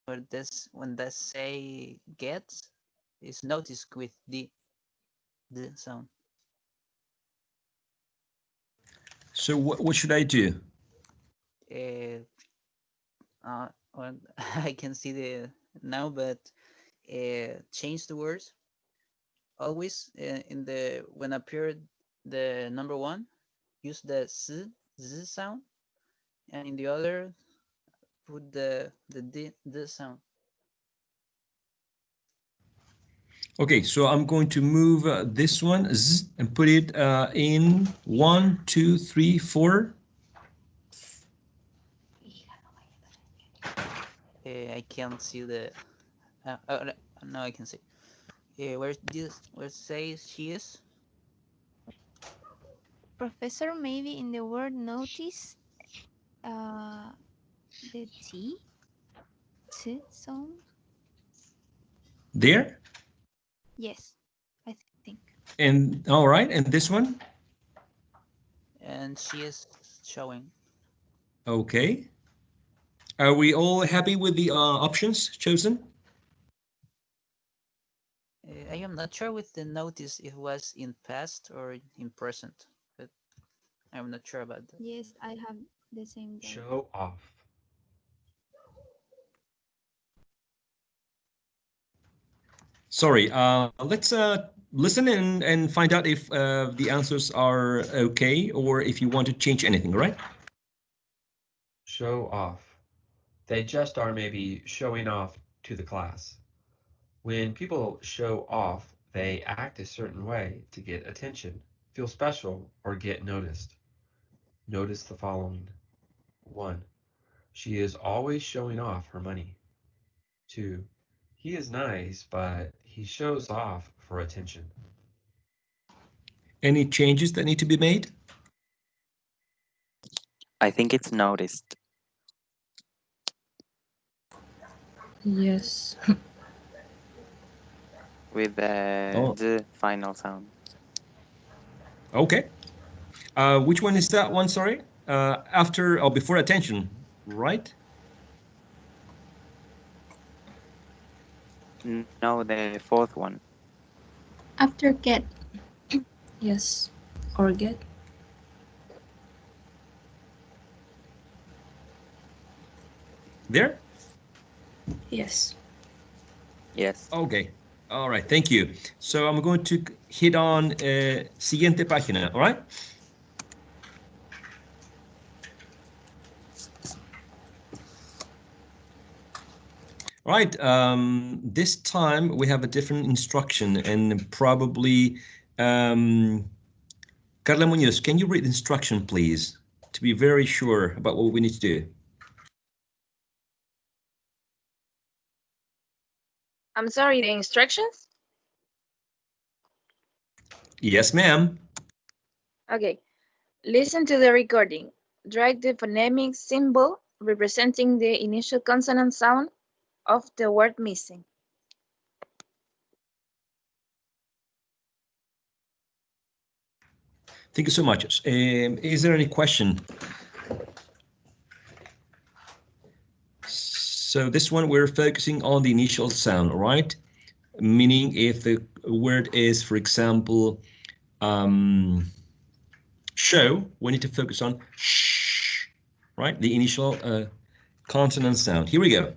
when the say gets is noticed with the sound. So what should I do? Uh, well, I can see the now, but change the words always in the when appeared the number one, use the z sound, and in the other put the d sound. Okay, so I'm going to move this one and put it in 1, 2, 3, 4. I can't see the. Now I can see. Where says she is? Professor, maybe in the word notice, uh, the T sound. There. Yes, I think. And all right, and this one? And she is showing. Okay. Are we all happy with the options chosen? I am not sure with the notice if it was in past or in present, but I'm not sure about that. Yes, I have the same doubt. Show off. Sorry, let's listen and find out if the answers are okay or if you want to change anything, all right? Show off. They just are maybe showing off to the class. When people show off, they act a certain way to get attention, feel special, or get noticed. Notice the following. 1. She is always showing off her money. 2. He is nice, but he shows off for attention. Any changes that need to be made? I think it's noticed. Yes. With Oh, the final sound. okay. Which one is that one? Sorry. After or before attention, right? No, the fourth one. After get. Yes. Or get. There? Yes. Yes. Okay. All right. Thank you. So I'm going to hit on siguiente página. All right. All right. This time we have a different instruction and probably Carla Munoz, can you read the instruction, please, to be very sure about what we need to do? I'm sorry, the instructions? Yes, ma'am. Okay. Listen to the recording. Drag the phonemic symbol representing the initial consonant sound of the word missing. Thank you so much. Is there any question? So this one, we're focusing on the initial sound, right? Meaning if the word is, for example, show, we need to focus on sh, right? The initial consonant sound. Here we go.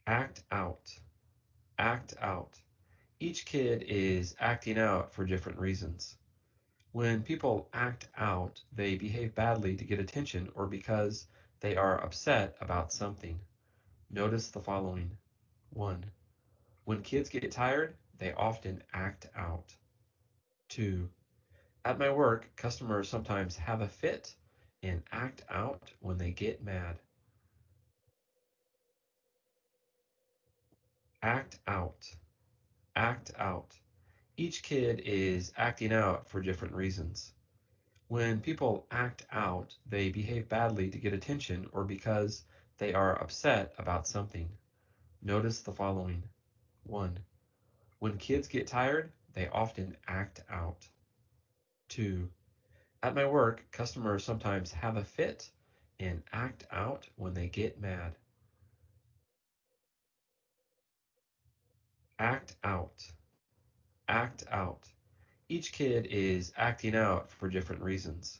Act out. Act out. Each kid is acting out for different reasons. When people act out, they behave badly to get attention or because they are upset about something. Notice the following. 1. When kids get tired, they often act out. 2. At my work, customers sometimes have a fit and act out when they get mad. Act out. Act out. Each kid is acting out for different reasons. When people act out, they behave badly to get attention or because they are upset about something. Notice the following. 1. When kids get tired, they often act out. 2. At my work, customers sometimes have a fit and act out when they get mad. Act out. Act out. Each kid is acting out for different reasons.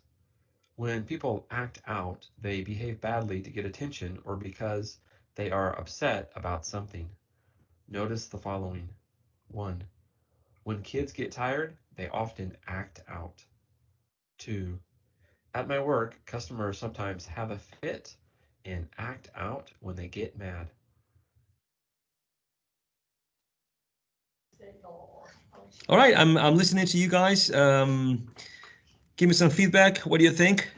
When people act out, they behave badly to get attention or because they are upset about something. Notice the following. 1. When kids get tired, they often act out. 2. At my work, customers sometimes have a fit and act out when they get mad. All right, I'm listening to you guys. Give me some feedback. What do you think?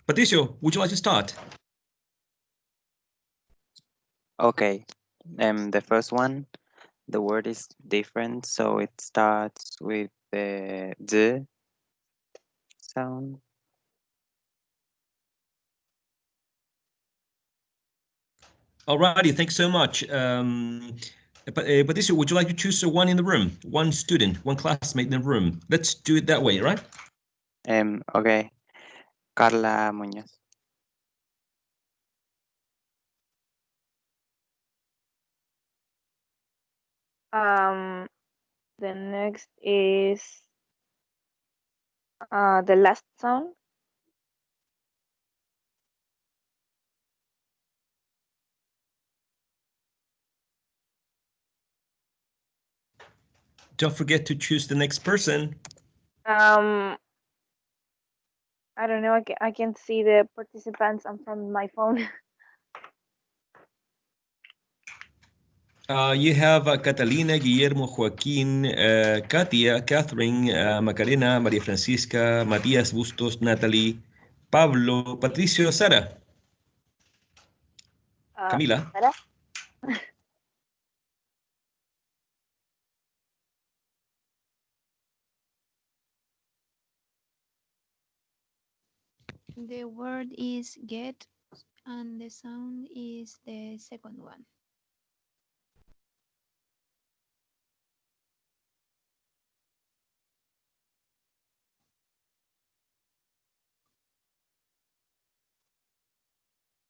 Patricio, would you like to start? Okay. The first one, the word is different, so it starts with the D sound. Alrighty, thanks so much. Patricio, would you like to choose one in the room? One student, one classmate in the room. Let's do it that way, right? Okay. Carla Muñoz. The next is the last sound. Don't forget to choose the next person. I don't know. I can see the participants. I'm from my phone. You have Catalina, Guillermo, Joaquín, Katia, Catherine, Macarena, María Francisca, Matías, Bustos, Natalie, Pablo, Patricio, Sara, Camila. Sarah? The word is get and the sound is the second one.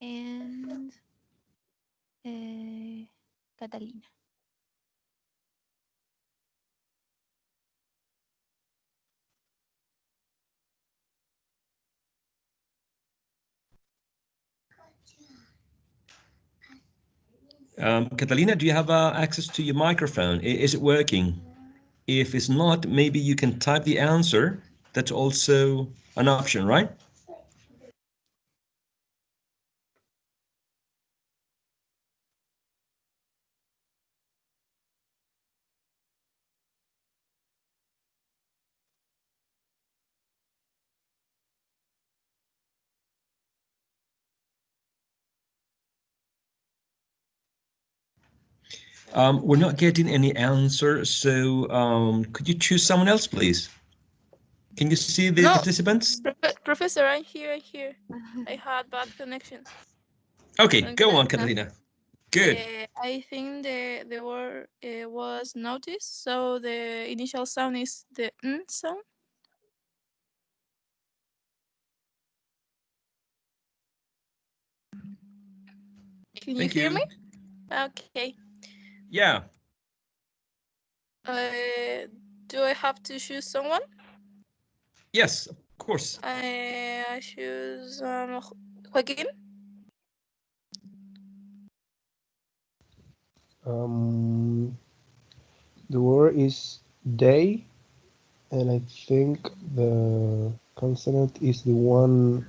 And Catalina. Catalina, do you have access to your microphone? Is it working? If it's not, maybe you can type the answer. That's also an option, right? We're not getting any answer, so could you choose someone else, please? Can you see the participants? Professor, I'm here. I had bad connection. Okay, go on, Catalina. Good. I think the word was noticed, so the initial sound is the N sound. Can you hear me? Okay. Yeah. Do I have to choose someone? Yes, of course. I choose Joaquin. The word is day, and I think the consonant is the one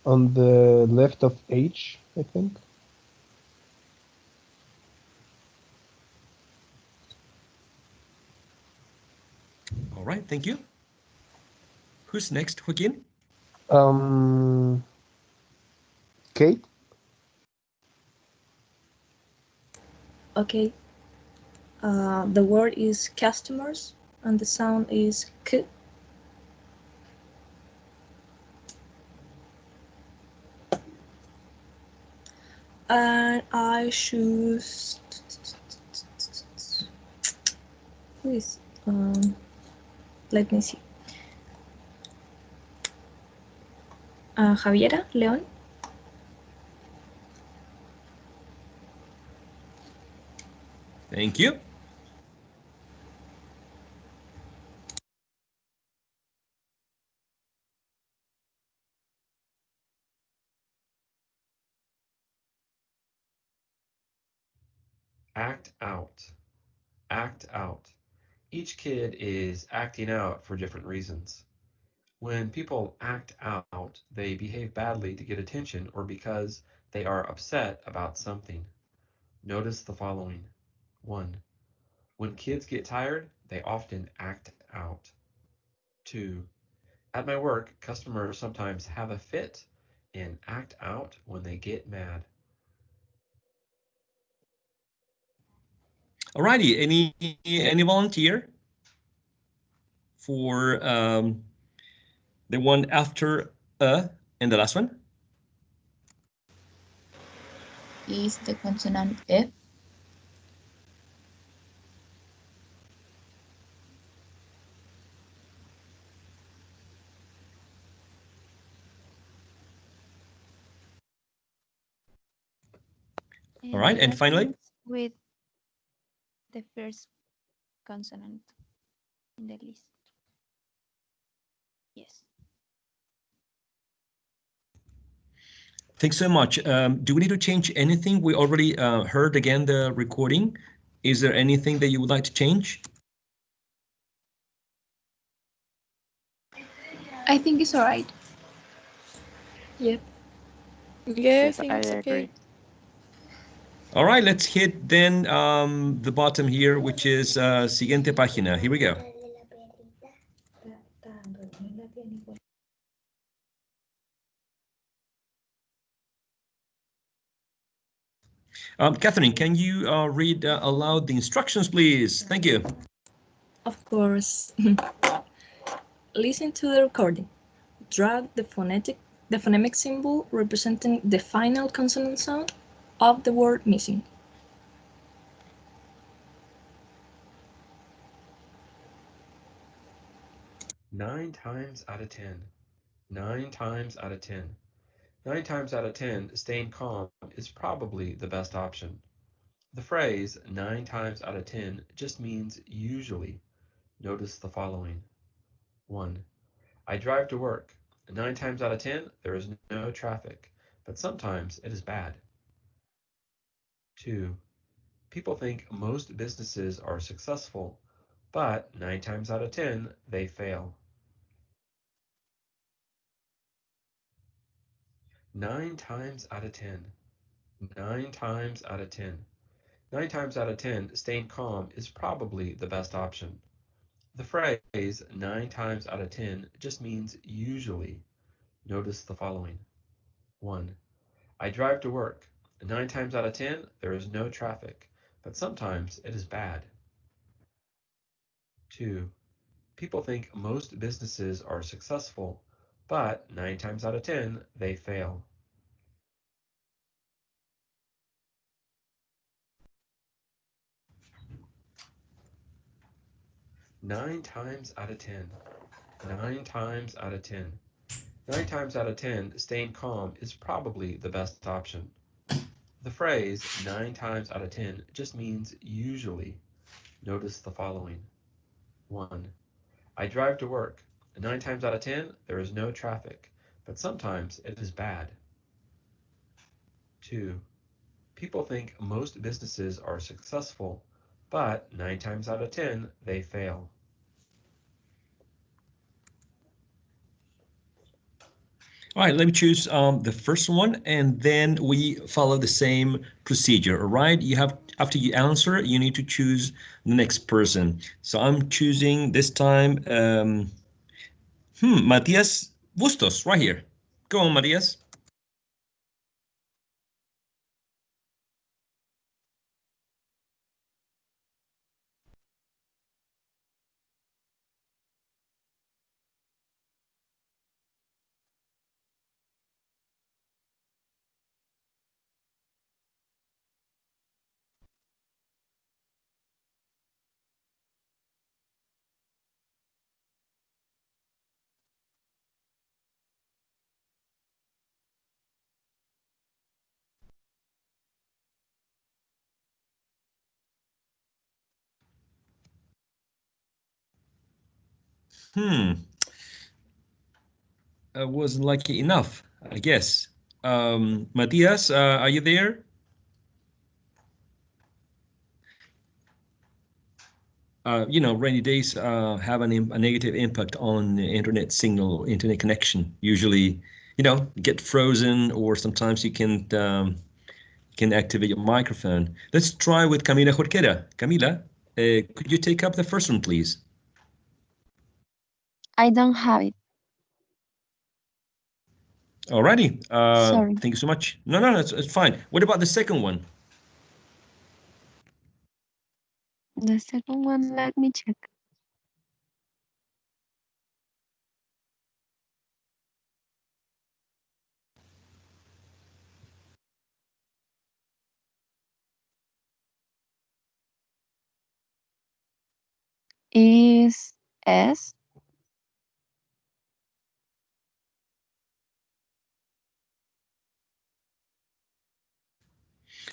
on the left of H, I think. All right, thank you. Who's next, Joaquin? Kate? Okay. The word is customers, and the sound is K. And I choose. Please. Let me see. Javiera, Leon. Thank you. Act out. Act out. Each kid is acting out for different reasons. When people act out, they behave badly to get attention or because they are upset about something. Notice the following. 1. When kids get tired, they often act out. 2. At my work, customers sometimes have a fit and act out when they get mad. Alrighty, any volunteer for the one after and the last one? Is the consonant F. All right, The and last one finally? is with the first consonant in the list. Yes. Thanks so much. Do we need to change anything? We already heard again the recording. Is there anything that you would like to change? I think it's all right. Yep. Yeah, I Yes, think I it's okay. agree. All right, let's hit then the bottom here, which is siguiente página. Here we go. Catherine, can you read aloud the instructions, please? Thank you. Of course. Listen to the recording. Drag the phonemic symbol representing the final consonant sound of the word missing. Nine times out of 10. 9 times out of 10. 9 times out of 10, staying calm is probably the best option. The phrase 9 times out of 10 just means usually. Notice the following. 1. I drive to work. 9 times out of 10, there is no traffic, but sometimes it is bad. 2. People think most businesses are successful, but 9 times out of 10, they fail. 9 times out of 10. 9 times out of 10. 9 times out of 10, staying calm is probably the best option. The phrase 9 times out of 10 just means usually. Notice the following. 1. I drive to work. 9 times out of 10, there is no traffic, but sometimes it is bad. 2. People think most businesses are successful, but 9 times out of 10, they fail. 9 times out of 10. 9 times out of 10. 9 times out of 10, staying calm is probably the best option. The phrase 9 times out of 10 just means usually. Notice the following. 1. I drive to work. 9 times out of 10, there is no traffic, but sometimes it is bad. 2. People think most businesses are successful, but 9 times out of 10, they fail. All right, let me choose the first one, and then we follow the same procedure. All right, you have after you answer, you need to choose the next person. So I'm choosing this time, Matias Bustos, right here. Go on, Matias. I wasn't lucky enough, I guess. Matias, are you there? Rainy days have a negative impact on the internet signal, internet connection. Usually, get frozen, or sometimes you can activate your microphone. Let's try with Camila Jorquera. Camila, could you take up the first one, please? I don't have it. Alrighty. Sorry. Thank you so much. No, it's fine. What about the second one? The second one, let me check. Is S.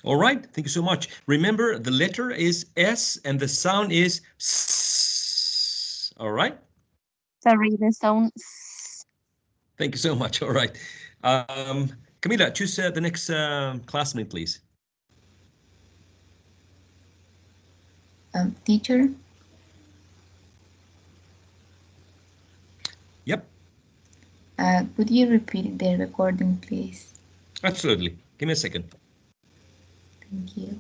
All right, thank you so much. Remember, the letter is S and the sound is S. All right? Sorry, the sound S. Thank you so much. All right. Camila, choose the next classmate, please. Teacher, Yep, could you repeat the recording, please? absolutely. Give me a second. Thank you.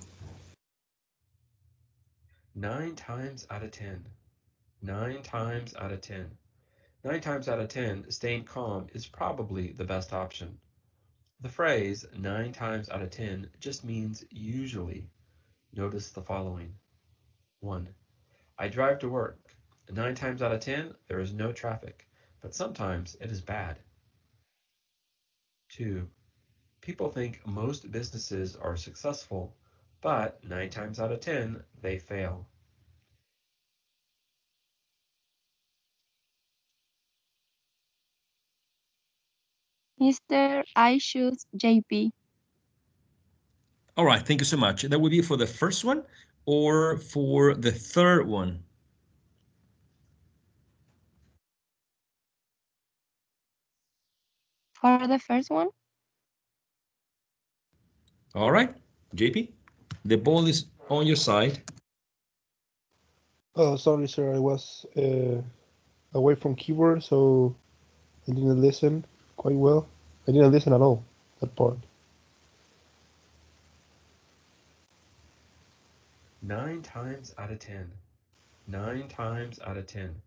9 times out of 10. 9 times out of 10. 9 times out of 10, staying calm is probably the best option. The phrase 9 times out of 10 just means usually. Notice the following. 1. I drive to work. 9 times out of 10, there is no traffic, but sometimes it is bad. 2. People think most businesses are successful, but 9 times out of 10, they fail. Mr. I choose JP. All right, thank you so much. That would be for the first one or for the third one? For the first one? All right, JP, the ball is on your side. Oh, sorry, sir. I was away from keyboard, so I didn't listen quite well. I didn't listen at all, that part. 9 times out of 10. 9 times out of 10.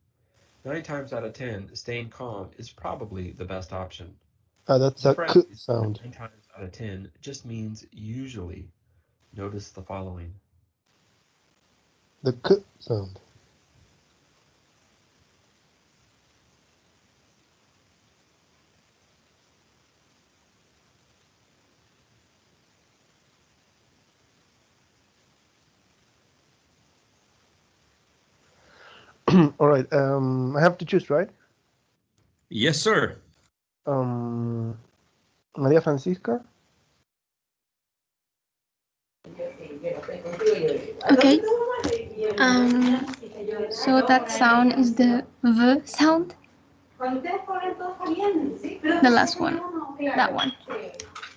9 times out of 10, staying calm is probably the best option. That's The a k phrase sound. 9 times out of 10 just means usually. Notice the following. The k sound. All right. I have to choose, right? Yes, sir. Maria Francisca. Okay. So that sound is the V sound. The last one. That one.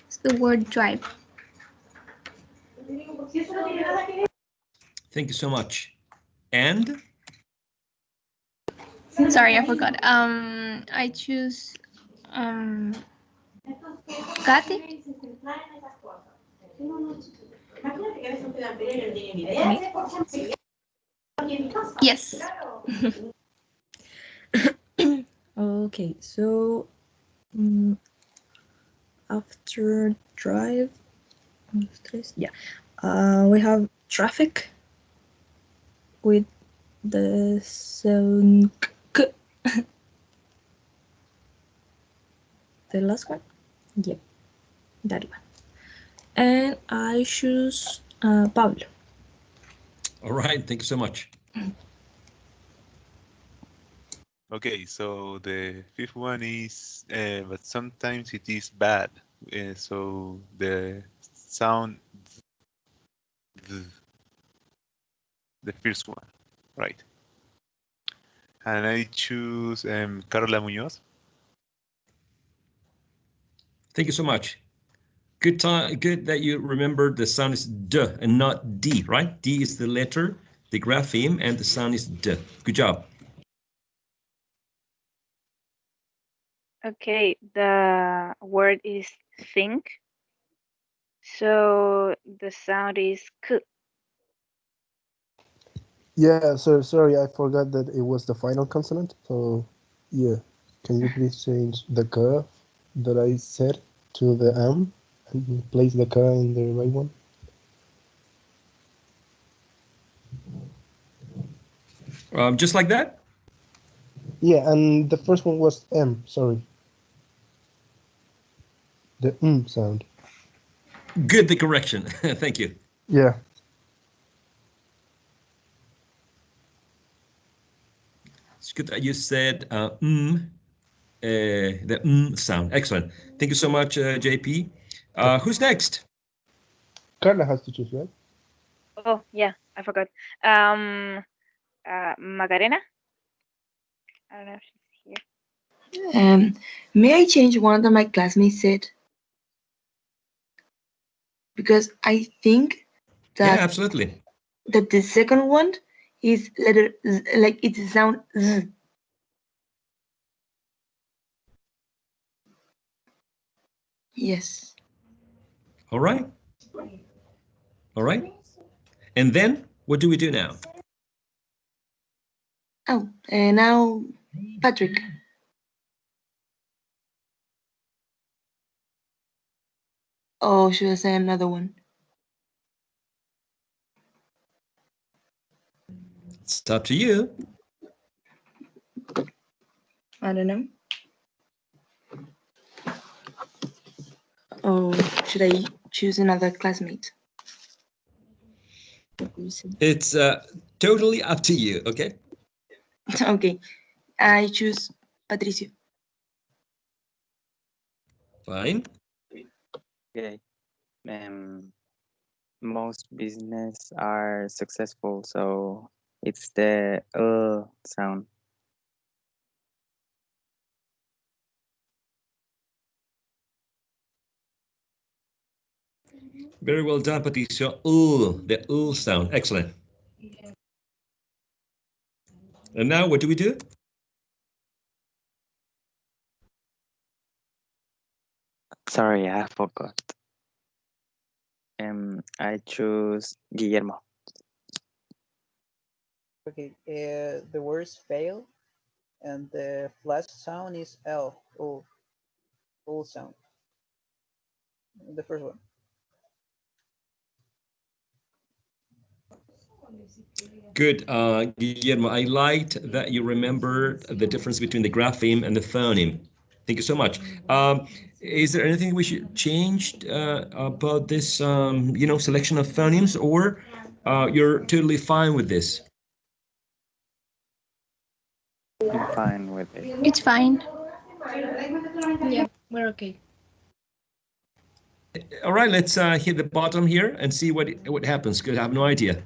It's the word drive. Thank you so much. And? Sorry, I forgot. I choose Katy. Yes. Okay, so after drive, yeah, we have traffic with the sound k. The last one, yep, that one. And I choose Pablo. All right, thank you so much. Okay, so the fifth one is, but sometimes it is bad. So the sound, the first one, right? And I choose Carla Muñoz. Thank you so much. Good time. Good that you remembered the sound is D and not D, right? D is the letter, the grapheme, and the sound is D. Good job. Okay, the word is think. So the sound is k. Yeah, so sorry, I forgot that it was the final consonant. So, yeah, can you please change the k that I said to the m and place the k in the right one? Just like that. Yeah, and the first one was m. Sorry, the sound. Good, the correction. Thank you. Yeah. It's good that you said the sound. Excellent. Thank you so much, JP. Who's next? Carla has to choose, right? Oh, yeah, I forgot. Macarena? I don't know if she's here. May I change one that my classmates said? Because I think Yeah, that absolutely. the second one is letter Z, like it's sound Z. Yes. All right. All right. And then what do we do now? Oh, and now Patrick. Oh, should I say another one? It's up to you. I don't know. Or should I choose another classmate? It's totally up to you, okay? Okay, I choose Patricio. Fine. Okay. Most business are successful, so it's the sound. Very well done, Patricio. Ooh, the ooh sound. Excellent. And now what do we do? Sorry, I forgot. I choose Guillermo. Okay, the words fail, and the flash sound is L. All sound. The first one. Good, Guillermo. I liked that you remembered the difference between the grapheme and the phoneme. Thank you so much. Is there anything we should change about this, selection of phonemes, or you're totally fine with this? I'm fine with it. It's fine. Yeah, we're okay. All right, let's hit the bottom here and see what happens, because I have no idea.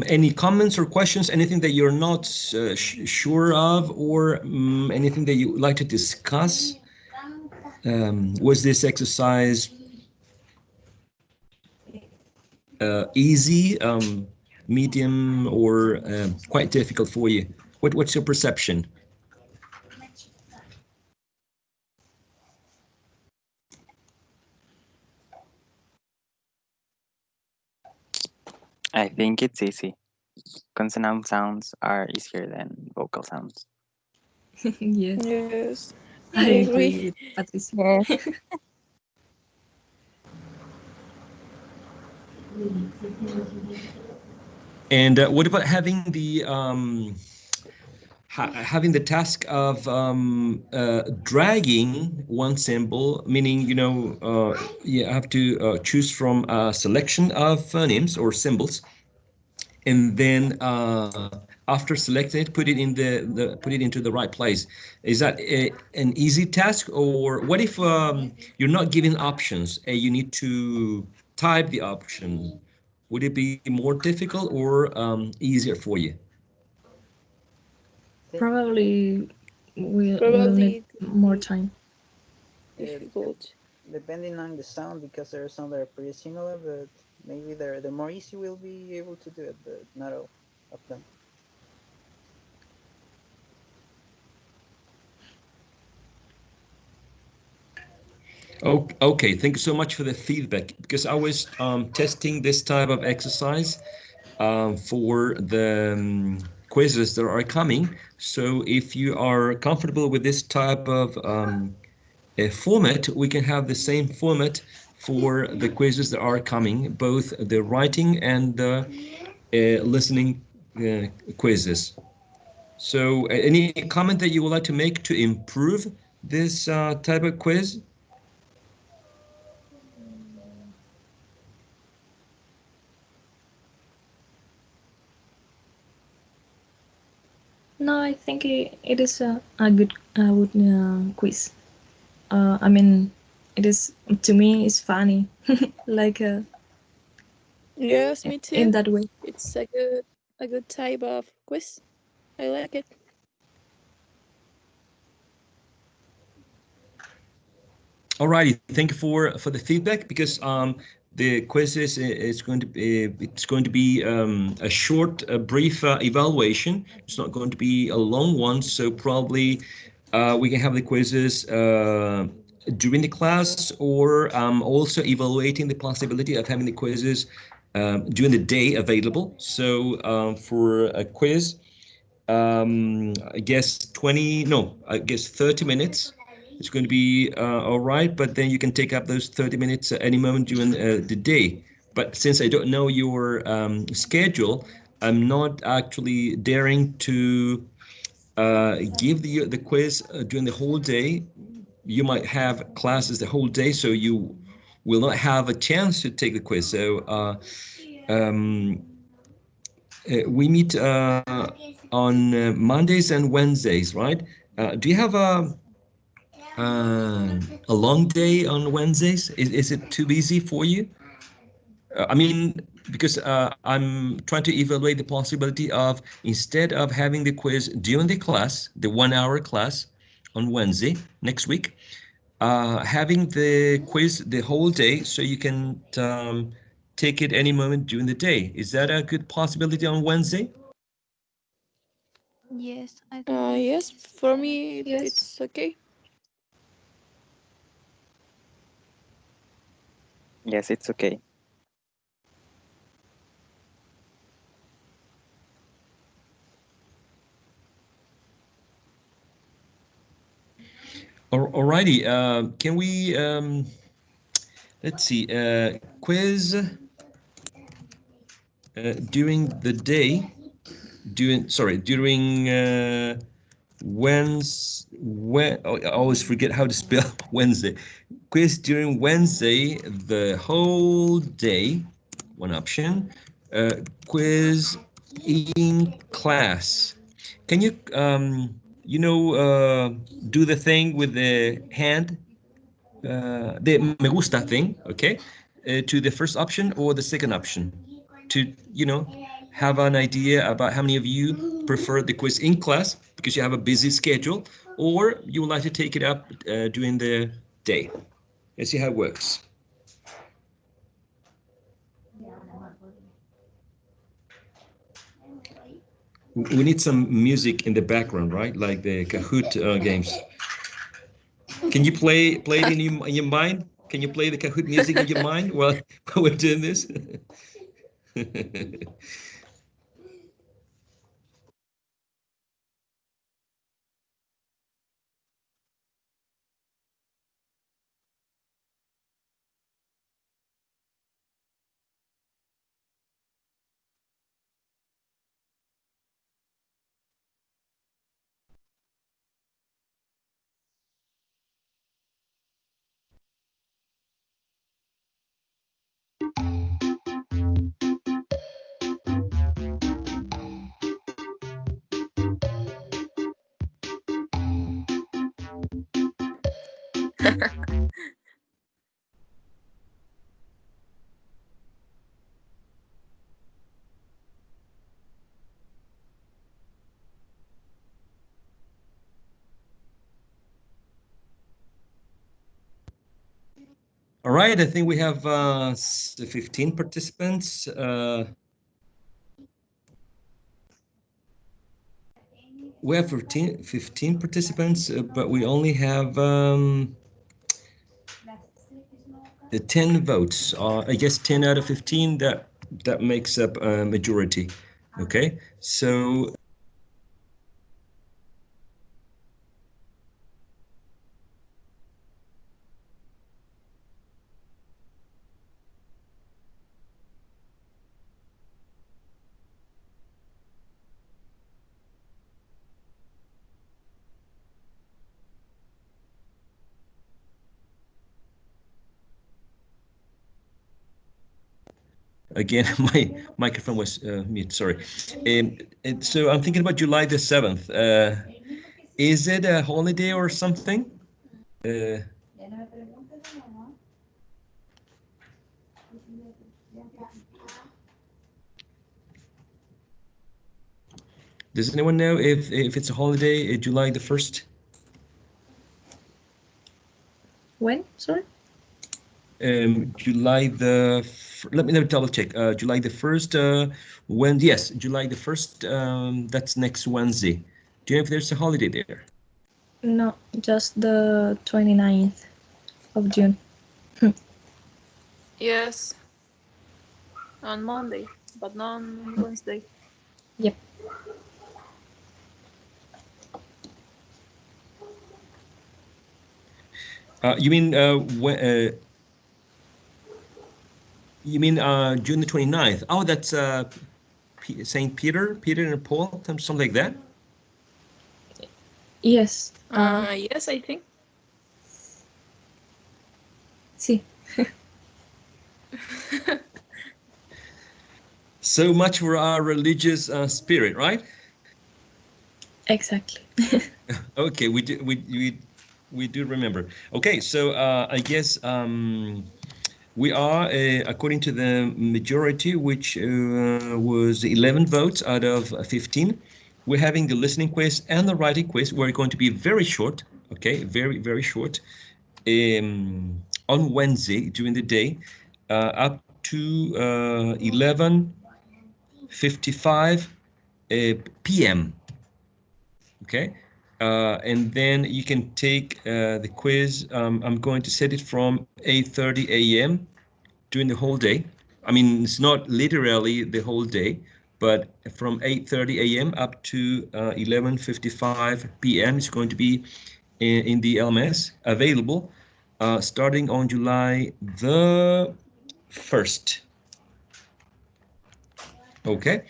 Any comments or questions? Anything that you're not sure of, or anything that you would like to discuss? Was this exercise easy, medium, or quite difficult for you? What's your perception? I think it's easy. consonant sounds are easier than vocal sounds. Yes, Yes, I I agree agree. with Patricia. Yes. And what about having the having the task of dragging one symbol, meaning, you have to choose from a selection of phonemes or symbols, and then after selecting it, put it in put it into the right place. Is that an easy task, or what if you're not given options and you need to type the option? Would it be more difficult or easier for you? Think Probably we'll need Probably it could more be time. it difficult. depending on the sound, because there are some that are pretty similar, but maybe the more easy will be able to do it, but not all of them. Oh, okay, thank you so much for the feedback, because I was testing this type of exercise for the quizzes that are coming. So if you are comfortable with this type of a format, we can have the same format for the quizzes that are coming, both the writing and the listening quizzes. So any comment that you would like to make to improve this type of quiz? No, I think it is a good quiz. I mean, it is, to me, it's funny, like Yes, me in too. that way. It's a good type of quiz. I like it. Alrighty, thank you for the feedback, because the quiz is going to be, it's going to be a short, brief evaluation. It's not going to be a long one, so probably we can have the quizzes during the class, or also evaluating the possibility of having the quizzes during the day available. So for a quiz, I guess 20, no, I guess 30 minutes. It's going to be all right, but then you can take up those 30 minutes at any moment during the day. But since I don't know your schedule, I'm not actually daring to give the quiz during the whole day. You might have classes the whole day, so you will not have a chance to take the quiz. So um, we meet on Mondays and Wednesdays, right? Do you have a long day on Wednesdays? Is it too busy for you? I mean, because I'm trying to evaluate the possibility of, instead of having the quiz during the class, the 1 hour class on Wednesday next week, having the quiz the whole day, so you can take it any moment during the day. Is that a good possibility on Wednesday? Yes, I think yes. Yes, for me Yes. it's okay. Yes, it's okay. Alrighty, can we, let's see, quiz during the day, during I always forget how to spell Wednesday. Quiz during Wednesday, the whole day, one option. Quiz in class. Can you, do the thing with the hand, the me gusta thing, okay, to the first option or the second option, to, have an idea about how many of you prefer the quiz in class because you have a busy schedule, or you would like to take it up during the day. Let's see how it works. We need some music in the background, right? Like the Kahoot games. Can you play it in your mind? Can you play the Kahoot music in your mind while we're doing this? All right, I think we have 15 participants. We have 15 participants, but we only have 10 votes. I guess 10 out of 15, that makes up a majority. Okay, so again, my microphone was mute, sorry. So I'm thinking about July the 7th. Is it a holiday or something? Does anyone know if it's a holiday, July the 1st? When? Sorry? July the, let me double check. July the 1st, when, yes, July the 1st, that's next Wednesday. Do you know if there's a holiday there? No, just the 29th of June. Yes. On Monday, but not on Wednesday. Yep. You mean when, you mean June the 29th? Oh, that's Saint Peter and Paul, something like that? Yes. Yes, I think. Sí. So much for our religious spirit, right? Exactly. Okay, we do remember. Okay, so I guess we are, according to the majority, which was 11 votes out of 15. We're having the listening quiz and the writing quiz. We're going to be very short, okay, very short, on Wednesday during the day, up to 11:55 p.m. Okay, and then you can take the quiz. I'm going to set it from 8:30 a.m. during the whole day. I mean, it's not literally the whole day, but from 8:30 a.m. up to 11:55 p.m. is going to be in the LMS available, starting on July the 1st. Okay.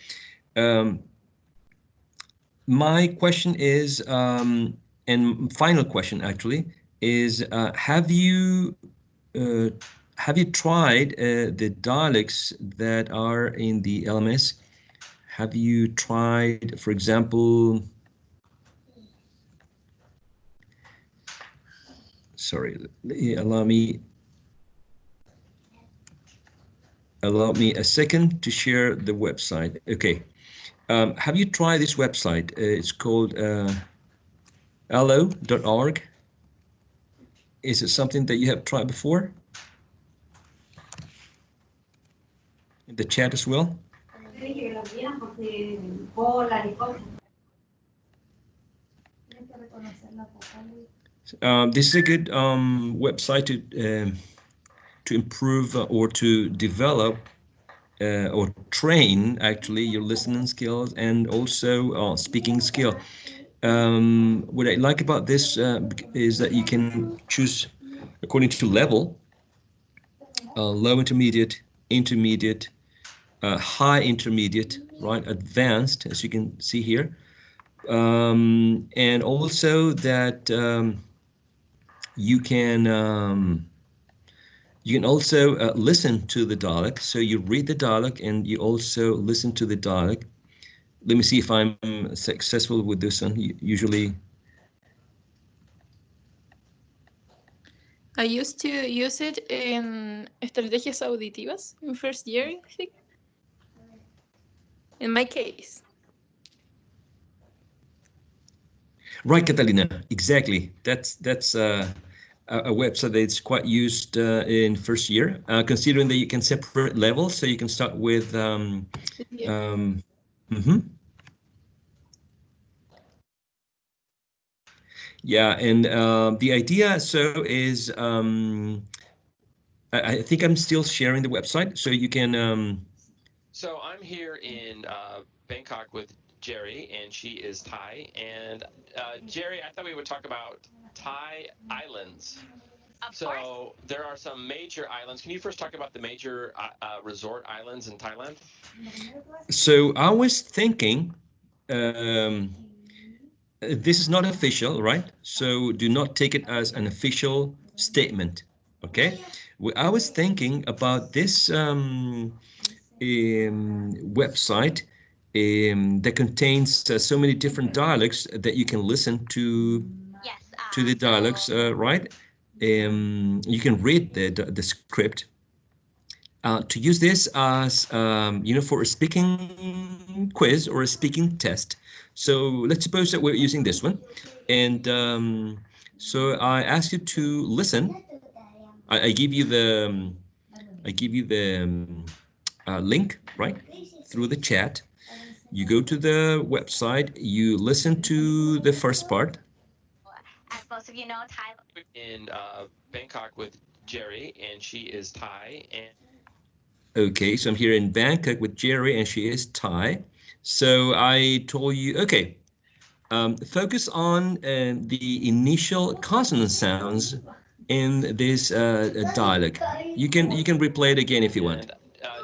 My question is, and final question actually, is uh, have you tried the dialects that are in the LMS? Have you tried, for example, sorry, allow me a second to share the website. Okay. Have you tried this website? It's called allo.org. Is it something that you have tried before? In the chat as well? This is a good website to improve or to develop or train actually your listening skills and also speaking skill. What I like about this is that you can choose according to level, low intermediate, intermediate, high intermediate, right, advanced, as you can see here. And also that you can also listen to the dialogue. So you read the dialogue and you also listen to the dialogue. Let me see if I'm successful with this one. Usually, I used to use it in estrategias auditivas in first year, I think. In my case. Right, Catalina, exactly. That's a website that's quite used in first year, considering that you can separate levels, so you can start with Yeah. mhm. Yeah, and the idea so is I think I'm still sharing the website, so you can. So I'm here in Bangkok with Jerry, and she is Thai. And Jerry, I thought we would talk about Thai islands. So there are some major islands. Can you first talk about the major resort islands in Thailand? So I was thinking, this is not official, right? So do not take it as an official statement, okay? I was thinking about this website that contains so many different dialects that you can listen to the dialects, right? You can read the script. To use this as for a speaking quiz or a speaking test. So let's suppose that we're using this one, and so I ask you to listen. I give you the link, right, through the chat. You go to the website, you listen to the first part. In Bangkok with Jerry, and she is Thai. And Okay, so I'm here in Bangkok with Jerry, and she is Thai. So I told you, okay, focus on the initial consonant sounds in this dialect. You can replay it again if you want. and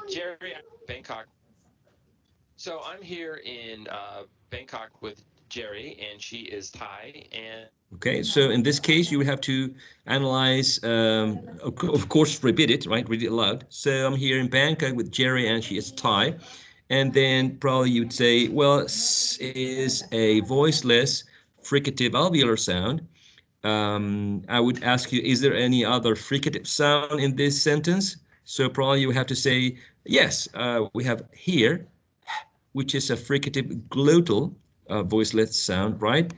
Jerry, Bangkok. So I'm here in Bangkok with Jerry, and she is Thai. And Okay, so in this case, you would have to analyze, of course, repeat it, right? Read it aloud. So I'm here in Bangkok with Jerry, and she is Thai. And then probably you'd say, well, S is a voiceless fricative alveolar sound. I would ask you, is there any other fricative sound in this sentence? So probably you have to say, yes, we have here, which is a fricative glottal voiceless sound, right?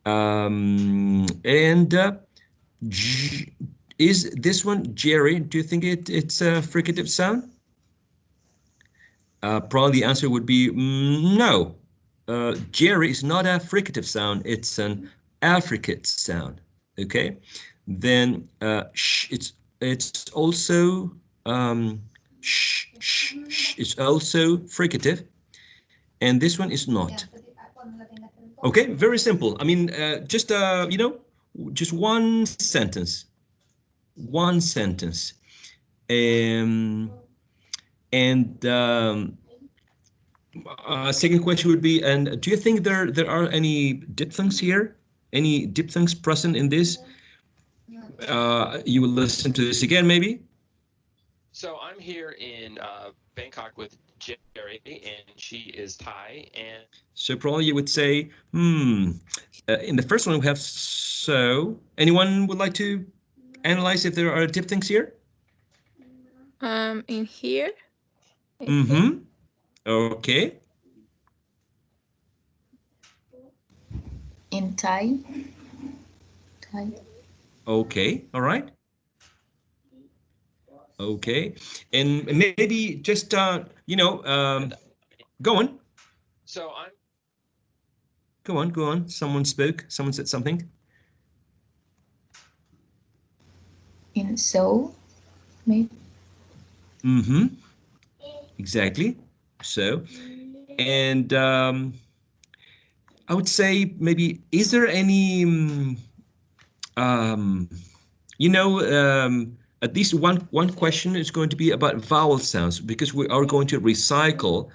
And is this one Jerry? Do you think it's a fricative sound? Probably the answer would be no. Jerry is not a fricative sound. It's an affricate sound. Okay. Then it's also it's also fricative, and this one is not. Okay, very simple. I mean, just just one sentence, one sentence. Um, and second question would be, and do you think there are any diphthongs here? Any diphthongs present in this? You will listen to this again, maybe. so I'm here in Bangkok with Jerry, and she is Thai. And So probably you would say, in the first one we have so. Anyone would like to analyze if there are diphthongs here? In here, I think. Mm-hmm. Okay. In Thai. Thai. Okay. All right. Okay. And maybe just go on. so I'm Go on. Go on. Someone spoke. Someone said something. In so, maybe. Mm-hmm. Exactly. So, and I would say maybe, is there any um, at least one question is going to be about vowel sounds, because we are going to recycle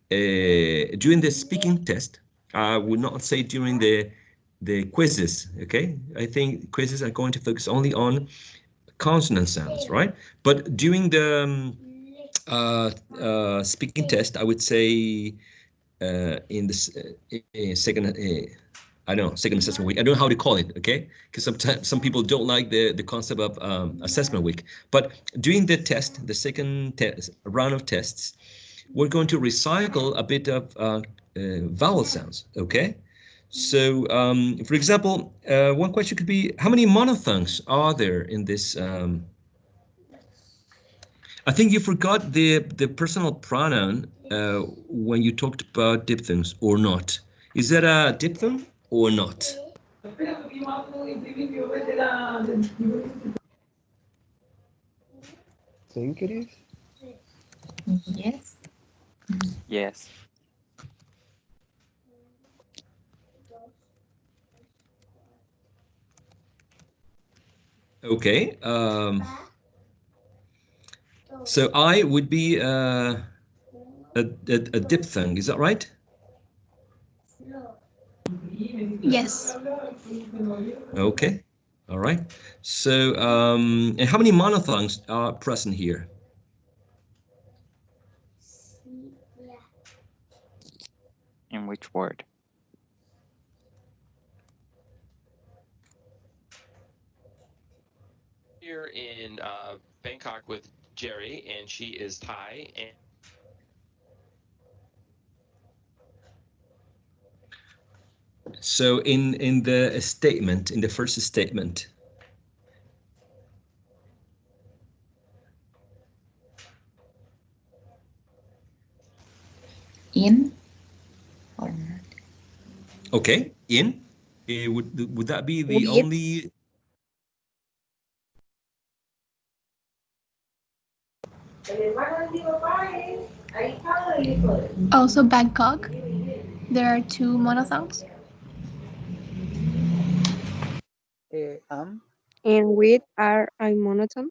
during the speaking test. I would not say during the quizzes. Okay, I think quizzes are going to focus only on consonant sounds, right? But during the speaking test, I would say in the second I don't know, second assessment week. I don't know how to call it, okay? Because sometimes some people don't like the concept of assessment week. But during the test, the second round of tests, we're going to recycle a bit of vowel sounds, okay? So, for example, one question could be, how many monophthongs are there in this? I think you forgot the personal pronoun when you talked about diphthongs or not. Is that a diphthong or not? Think it is? Yes. Yes. Okay. So I would be a diphthong. Is that right? Yes. Okay. All right. So, and how many monophthongs are present here? In which word? Here in Bangkok with Jerry, and she is Thai. And So in the statement, in the first statement. In or not? Okay, in. Would that be the With. only? Also Bangkok. There are two monophthongs. And with are a monotone.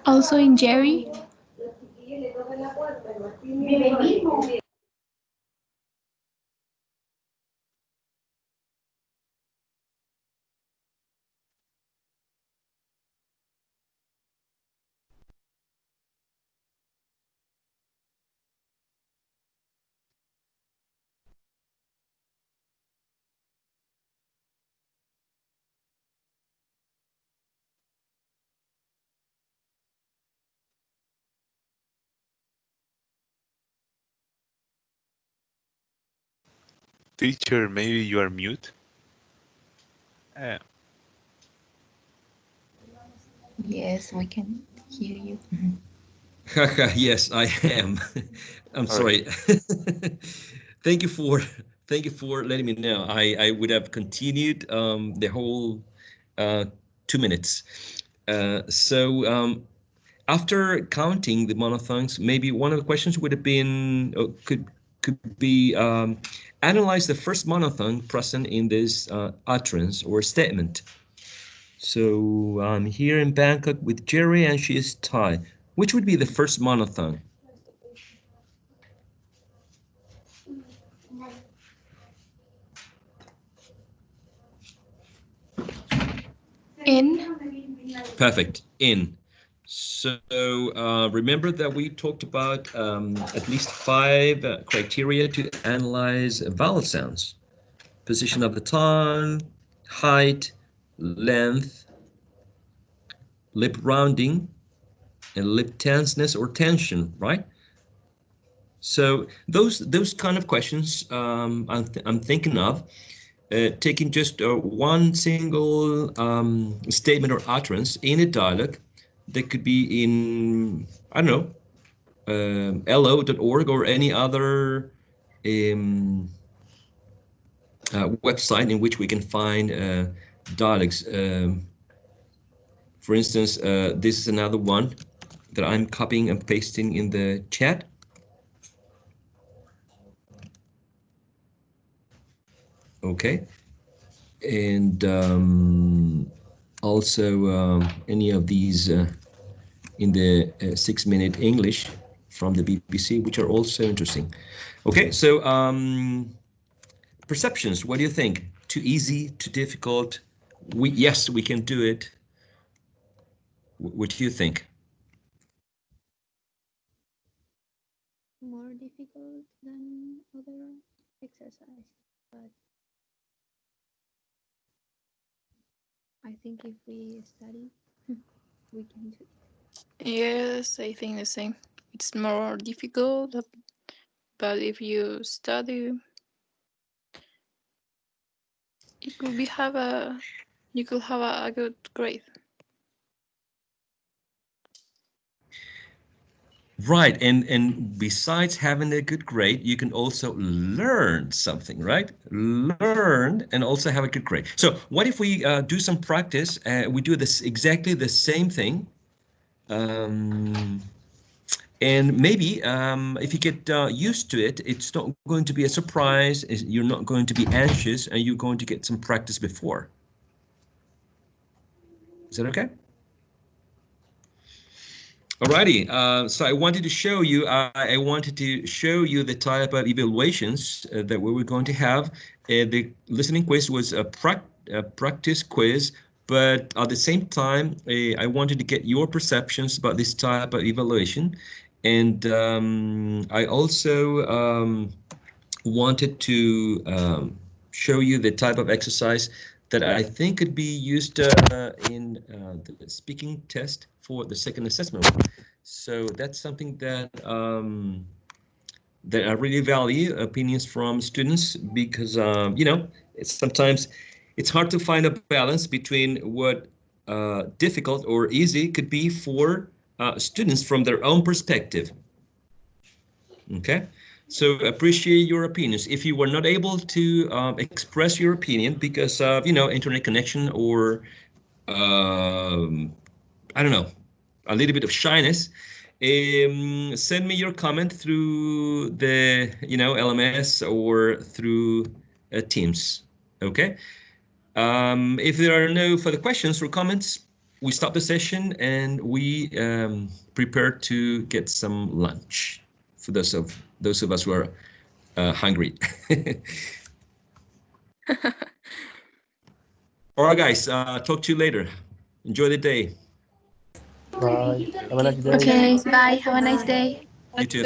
Also in Jerry. Teacher, maybe you are mute. Yes, we can hear you. Yes, I am. I'm Okay. sorry. Thank you for letting me know. I would have continued the whole 2 minutes. After counting the monophthongs, maybe one of the questions would have been could be analyze the first monophthong present in this utterance or statement. So I'm here in Bangkok with Jerry and she is Thai. Which would be the first monophthong? In. Perfect. In. So remember that we talked about at least 5 criteria to analyze vowel sounds. Position of the tongue, height, length, lip rounding, and lip tenseness or tension, right? So those kind of questions I'm thinking of taking just one single statement or utterance in a dialogue that could be in, I don't know, lo.org or any other website in which we can find dialogues. For instance, this is another one that I'm copying and pasting in the chat. Okay. And also any of these in the 6-minute English from the BBC, which are also interesting. Okay, so perceptions, what do you think? Too easy, too difficult? Yes, we can do it. What do you think? More difficult than other exercise, but I think if we study, we can do it. Yes, I think the same. It's more difficult, but if you study, it could be have a you could have a good grade. Right, and besides having a good grade, you can also learn something, right? Learn and also have a good grade. So what if we do some practice? We do this exactly the same thing. And maybe if you get used to it, it's not going to be a surprise. You're not going to be anxious, and you're going to get some practice before. Is that okay? Alrighty, so I wanted to show you. I wanted to show you the type of evaluations that we were going to have. The listening quiz was a practice quiz, but at the same time, I wanted to get your perceptions about this type of evaluation, and I also wanted to show you the type of exercise that I think could be used in the speaking test for the second assessment. So that's something that that I really value opinions from students, because you know, sometimes it's hard to find a balance between what difficult or easy could be for students from their own perspective. Okay, so appreciate your opinions. If you were not able to express your opinion because of, you know, internet connection or I don't know, a little bit of shyness, send me your comment through the, you know, LMS or through Teams. Okay. If there are no further questions or comments, we stop the session and we prepare to get some lunch for those of us who are hungry. All right, guys. Talk to you later. Enjoy the day. Bye. Have a nice day. Okay, bye. Have a nice day. You too.